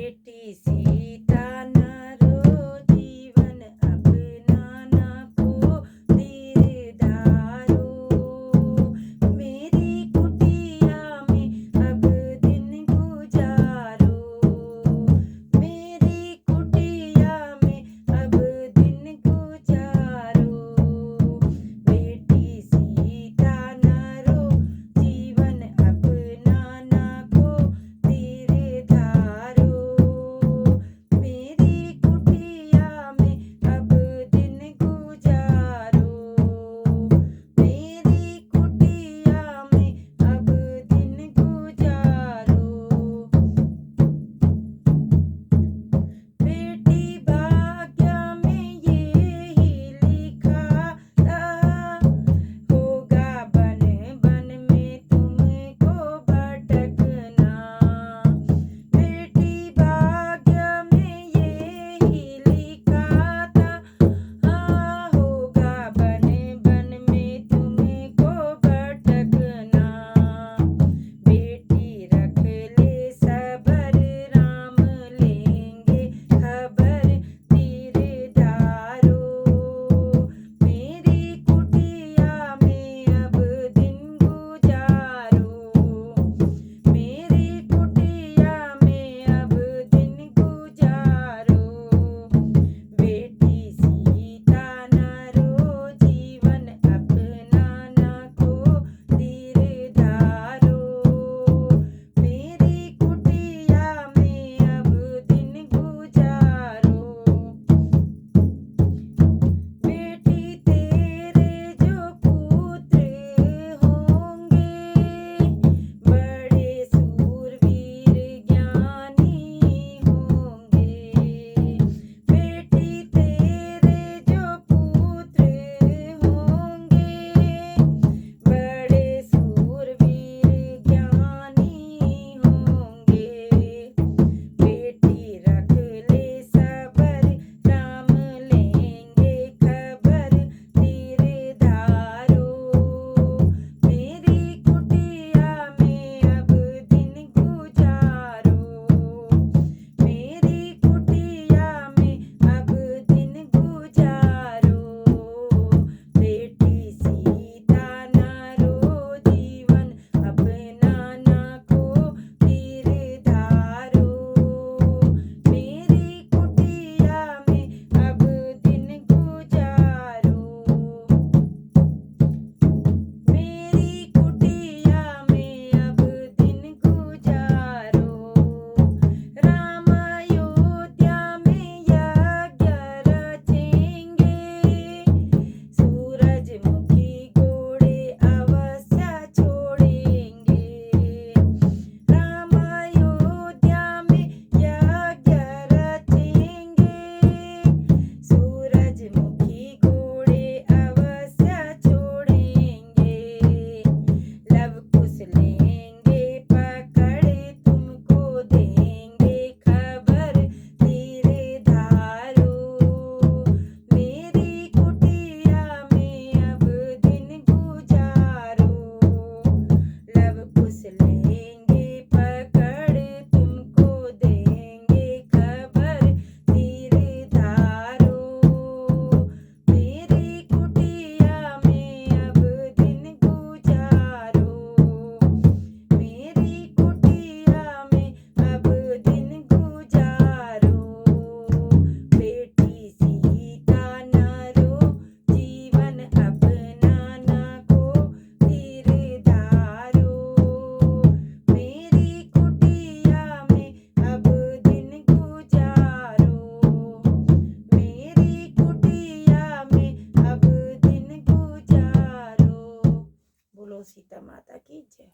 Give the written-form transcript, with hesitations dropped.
बेटी सीता न रो जीवन अपनाना को धीर धारो। मेरी कुटिया में अब दिन गुजारो। मेरी कुटिया में अब दिन गुजारो। बेटी सीता न रो जीवन अपनाना को धीर धारो। मेरी कुटिया में अब दिन गुजारो। मेरी कुटिया में अब दिन गुजारो। बेटी भाग्य में यही लिखा था, होगा बन बन में तुमको भटकना। बेटी भाग्य में यही लिखा था, होगा बन बन में तुमको भटकना। बेटी रख ले सबर राम लेंगे खबर धीर धारो। मेरी कुटिया में अब दिन गुजारो। मेरी कुटिया में अब दिन गुजारो। बेटी सीता न रो जीवन अपनाना को धीर धारो। मेरी कुटिया में अब दिन गुजारो। बेटी तेरे जो पुत्र होंगे, बड़े सूरवीर ज्ञानी होंगे। बेटी तेरे जो पुत्र होंगे, बड़े सूरवीर ज्ञानी होंगे। बेटी रख ले सबर राम लेंगे खबर धीर धारो। मेरी कुटिया में अब दिन गुजारो। मेरी कुटिया में अब दिन गुजारो। बेटी सीता न रो जीवन अपनाना को धीर धारो। मेरी कुटिया में अब दिन गुजारो। मेरी कुटिया में अब दिन गुजारो। राम अयोध्या में यज्ञ रचेंगे, सूरजमुखी घोड़े अवश्य छोड़ेंगे। राम अयोध्या में यज्ञ रचेंगे, सूरजमुखी घोड़े अवश्य छोड़ेंगे। लव कुश लेंगे पकड़ तुमको देंगे खबर धीर धारो। मेरी कुटिया में अब दिन गुजारो। लव कुश लेंगे पकड़ तुमको देंगे खबर धीर धारो। मेरी कुटिया में अब दिन गुजारो। मेरी कुटिया में अब दिन गुजारो। बेटी सीता न रो जीवन अपनाना को धीर धारो। मेरी कुटिया में अब दिन गुजारो। मेरी कुटिया में अब दिन गुजारो। बोलो सीता माता की जय।